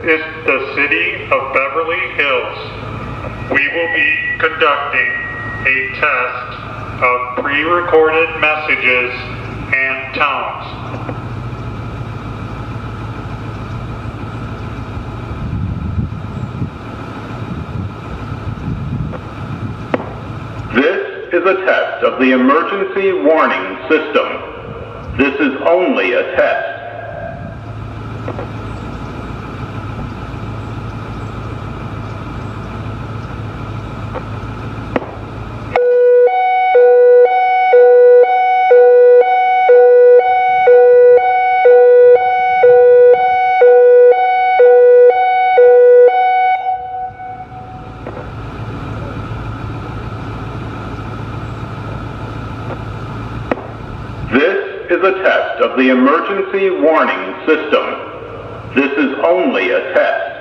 is the City of Beverly Hills. We will be conducting a test of pre-recorded messages and tones. This is a test of the emergency warning system. This is only a test. This is a test of the emergency warning system. This is only a test.